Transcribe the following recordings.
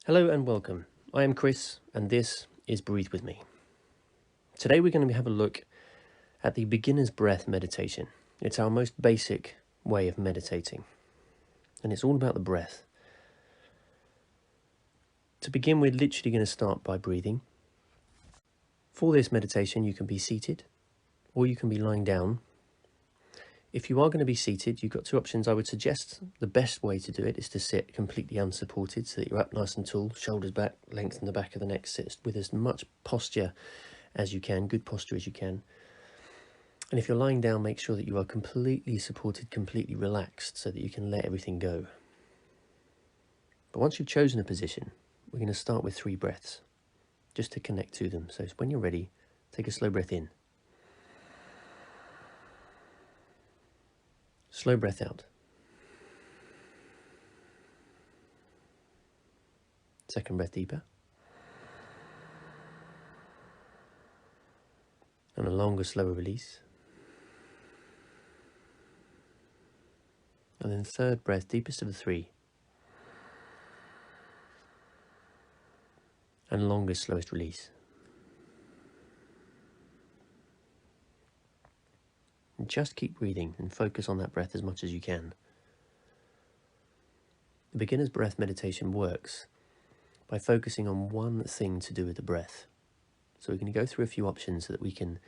Hello and welcome. I am Chris and this is Breathe With Me. Today we're going to have a look at the beginner's breath meditation. It's our most basic way of meditating and it's all about the breath. To begin, we're literally going to start by breathing. For this meditation you can be seated or you can be lying down. If you are going to be seated, you've got two options. I would suggest the best way to do it is to sit completely unsupported so that you're up nice and tall, shoulders back, lengthen the back of the neck, sit with as much posture as you can, good posture as you can. And if you're lying down, make sure that you are completely supported, completely relaxed so that you can let everything go. But once you've chosen a position, we're going to start with 3 breaths just to connect to them. So when you're ready, take a slow breath in. Slow breath out. Second breath deeper. And a longer, slower release. And then third breath, deepest of the 3. And longest, slowest release. And just keep breathing and focus on that breath as much as you can. The beginner's breath meditation works by focusing on one thing to do with the breath. So we're going to go through a few options so that we can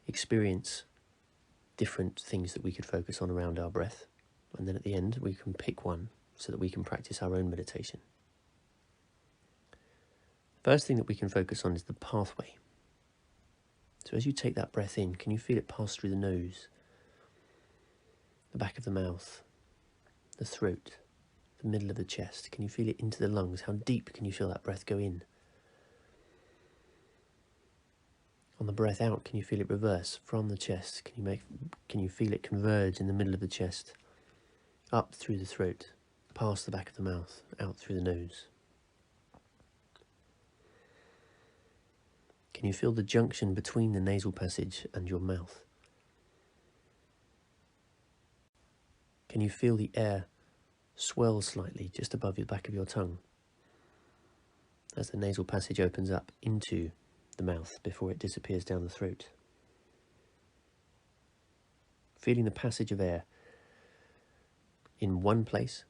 experience different things that we could focus on around our breath. And then at the end, we can pick one so that we can practice our own meditation. First thing that we can focus on is the pathway. So as you take that breath in, can you feel it pass through the nose, the back of the mouth, the throat, the middle of the chest? Can you feel it into the lungs? How deep can you feel that breath go in? On the breath out, can you feel it reverse from the chest? Can you feel it converge in the middle of the chest, up through the throat, past the back of the mouth, out through the nose? Can you feel the junction between the nasal passage and your mouth? Can you feel the air swell slightly just above the back of your tongue as the nasal passage opens up into the mouth before it disappears down the throat? Feeling the passage of air in one place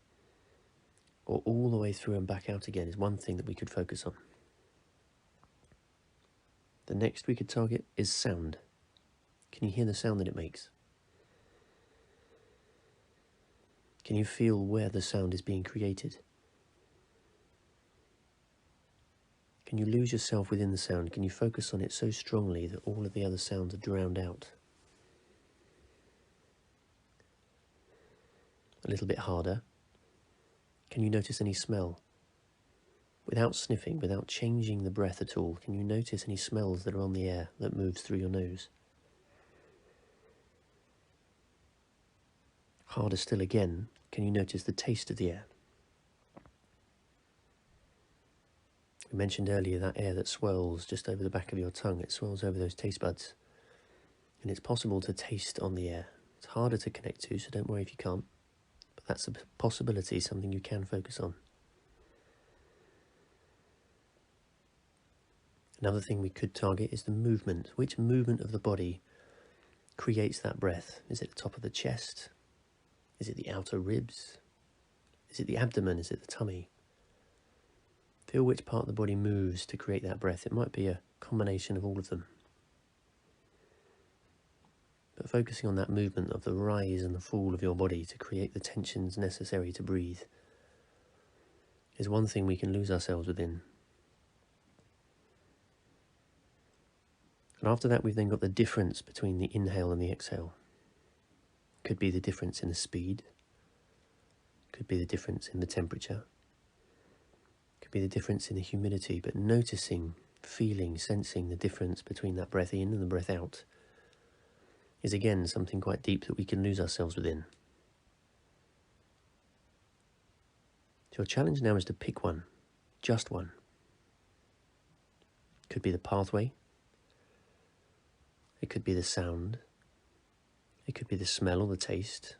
or all the way through and back out again is one thing that we could focus on. The next we could target is sound. Can you hear the sound that it makes? Can you feel where the sound is being created? Can you lose yourself within the sound? Can you focus on it so strongly that all of the other sounds are drowned out? A little bit harder. Can you notice any smell? Without sniffing, without changing the breath at all, can you notice any smells that are on the air that moves through your nose? Harder still again, can you notice the taste of the air? We mentioned earlier that air that swirls just over the back of your tongue. It swirls over those taste buds. And it's possible to taste on the air. It's harder to connect to, so don't worry if you can't. But that's a possibility, something you can focus on. Another thing we could target is the movement. Which movement of the body creates that breath? Is it the top of the chest? Is it the outer ribs? Is it the abdomen? Is it the tummy? Feel which part of the body moves to create that breath. It might be a combination of all of them. But focusing on that movement of the rise and the fall of your body to create the tensions necessary to breathe is one thing we can lose ourselves within. And after that, we've then got the difference between the inhale and the exhale. Could be the difference in the speed. Could be the difference in the temperature. Could be the difference in the humidity. But noticing, feeling, sensing the difference between that breath in and the breath out is again something quite deep that we can lose ourselves within. So your challenge now is to pick one, just one. Could be the pathway. It could be the sound. It could be the smell or the taste.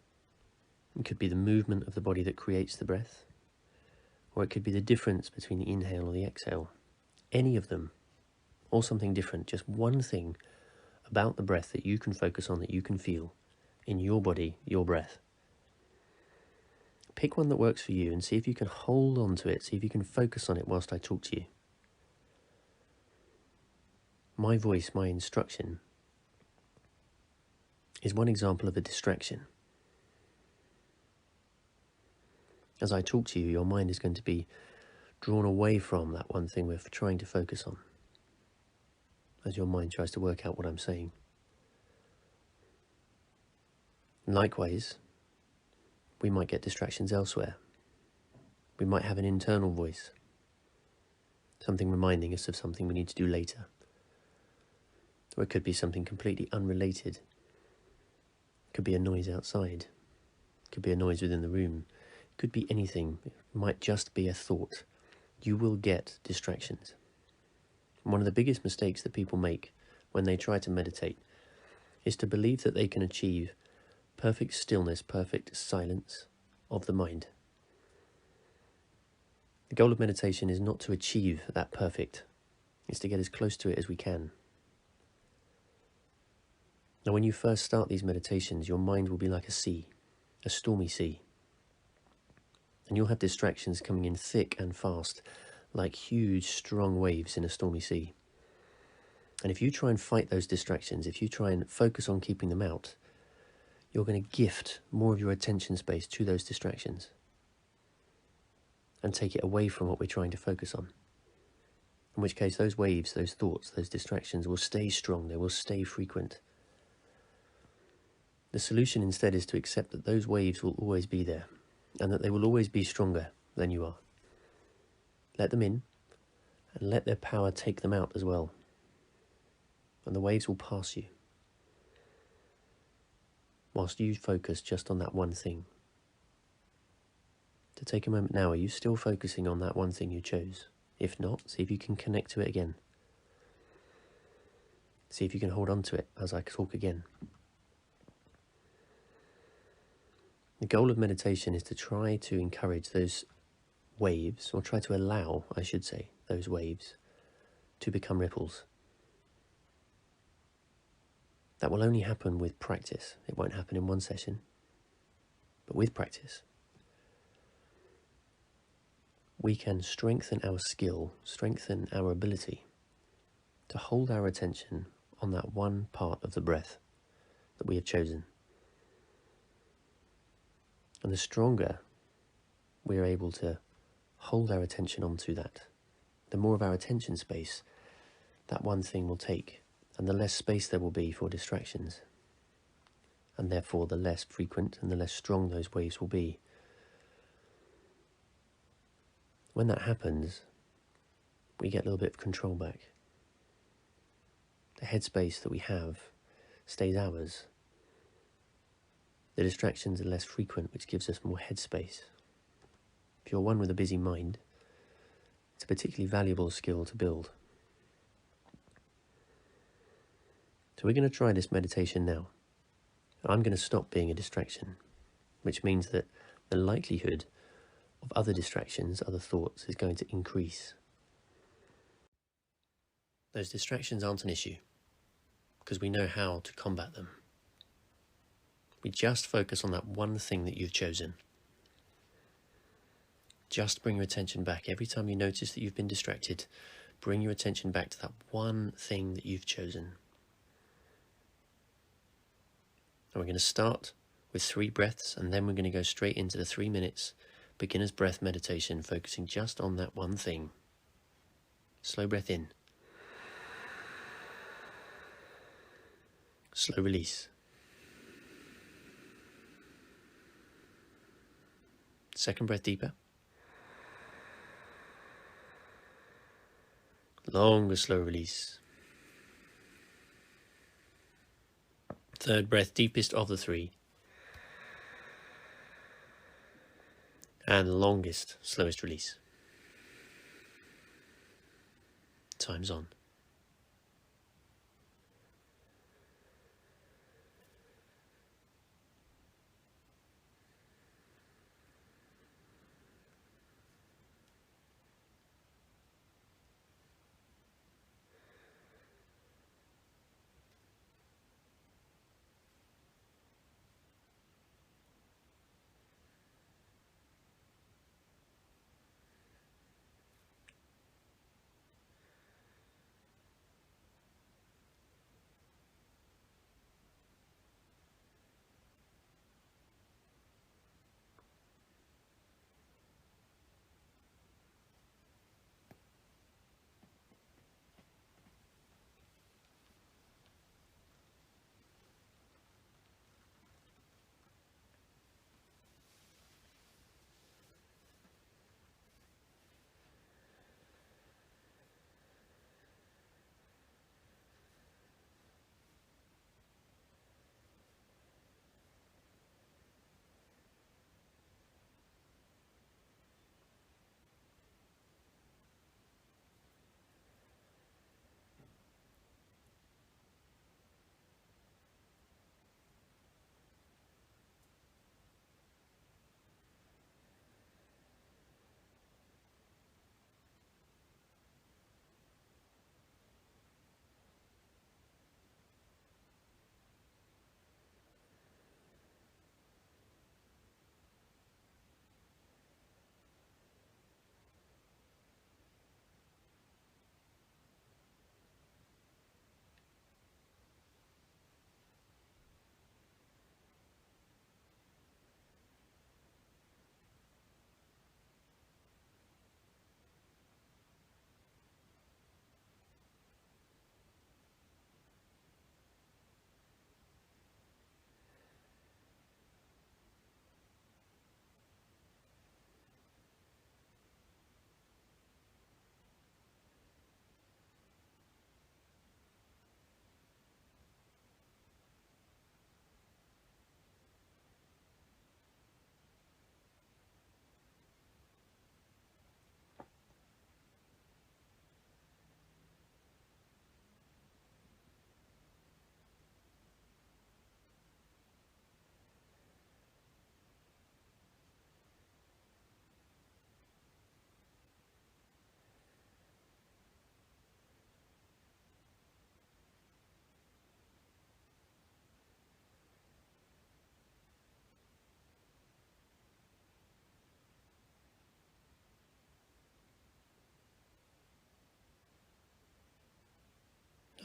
It could be the movement of the body that creates the breath. or it could be the difference between the inhale or the exhale. Any of them, or something different, just one thing about the breath that you can focus on, that you can feel in your body, your breath. Pick one that works for you and see if you can hold on to it, see if you can focus on it whilst I talk to you. My voice, my instruction, is one example of a distraction. As I talk to you, your mind is going to be drawn away from that one thing we're trying to focus on, as your mind tries to work out what I'm saying. Likewise, we might get distractions elsewhere. We might have an internal voice, something reminding us of something we need to do later. Or it could be something completely unrelated. It could be a noise outside. It could be a noise within the room. It could be anything. It might just be a thought. You will get distractions. And one of the biggest mistakes that people make when they try to meditate is to believe that they can achieve perfect stillness, perfect silence of the mind. The goal of meditation is not to achieve that perfect. It's to get as close to it as we can. Now, when you first start these meditations, your mind will be like a sea, a stormy sea. And you'll have distractions coming in thick and fast, like huge, strong waves in a stormy sea. And if you try and fight those distractions, if you try and focus on keeping them out, you're going to gift more of your attention space to those distractions and take it away from what we're trying to focus on. In which case, those waves, those thoughts, those distractions will stay strong, they will stay frequent. The solution instead is to accept that those waves will always be there and that they will always be stronger than you are. Let them in and let their power take them out as well. And the waves will pass you whilst you focus just on that one thing. To take a moment now, are you still focusing on that one thing you chose? If not, see if you can connect to it again. See if you can hold on to it as I talk again. The goal of meditation is to try to encourage those waves, or try to allow, I should say, those waves to become ripples. That will only happen with practice. It won't happen in one session, but with practice, we can strengthen our skill, strengthen our ability to hold our attention on that one part of the breath that we have chosen. And the stronger we are able to hold our attention onto that, the more of our attention space that one thing will take, and the less space there will be for distractions, and therefore the less frequent and the less strong those waves will be. When that happens, we get a little bit of control back. The headspace that we have stays ours. The distractions are less frequent, which gives us more headspace. If you're one with a busy mind, it's a particularly valuable skill to build. So we're going to try this meditation now. I'm going to stop being a distraction, which means that the likelihood of other distractions, other thoughts, is going to increase. Those distractions aren't an issue, because we know how to combat them. We just focus on that one thing that you've chosen. Just bring your attention back. Every time you notice that you've been distracted, bring your attention back to that one thing that you've chosen. And we're going to start with 3 breaths, and then we're going to go straight into the 3 minutes beginner's breath meditation, focusing just on that one thing. Slow breath in. Slow release. Second breath deeper. Longer, slow release. Third breath, deepest of the 3. And longest, slowest release. Time's on.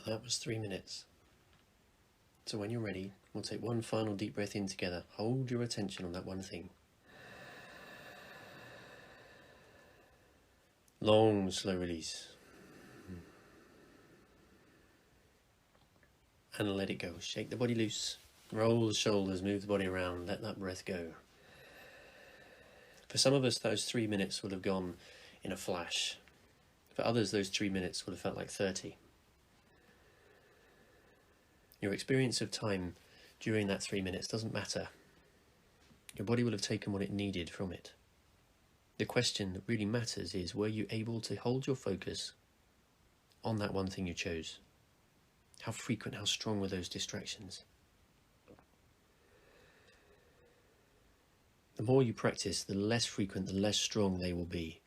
That was 3 minutes. So when you're ready, we'll take one final deep breath in together. Hold your attention on that one thing. Long, slow release. And let it go. Shake the body loose. Roll the shoulders, move the body around, let that breath go. For some of us, those 3 minutes would have gone in a flash. For others, those 3 minutes would have felt like 30. Your experience of time during that 3 minutes doesn't matter. Your body will have taken what it needed from it. The question that really matters is, were you able to hold your focus on that one thing you chose? How frequent, how strong were those distractions? The more you practice, the less frequent, the less strong they will be.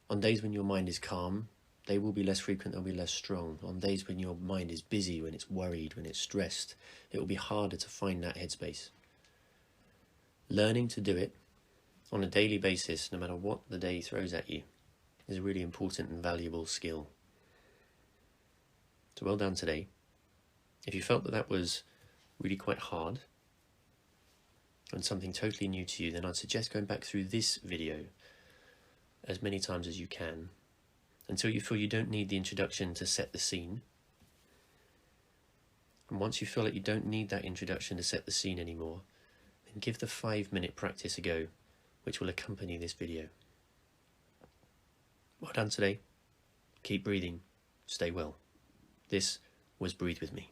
On days when your mind is calm, they will be less frequent, they'll be less strong. On days when your mind is busy, when it's worried, when it's stressed, it will be harder to find that headspace. Learning to do it on a daily basis, no matter what the day throws at you, is a really important and valuable skill. So well done today. If you felt that that was really quite hard and something totally new to you, then I'd suggest going back through this video as many times as you can until you feel you don't need the introduction to set the scene. And once you feel like you don't need that introduction to set the scene anymore, then give the 5-minute practice a go, which will accompany this video. Well done today. Keep breathing. Stay well. This was Breathe With Me.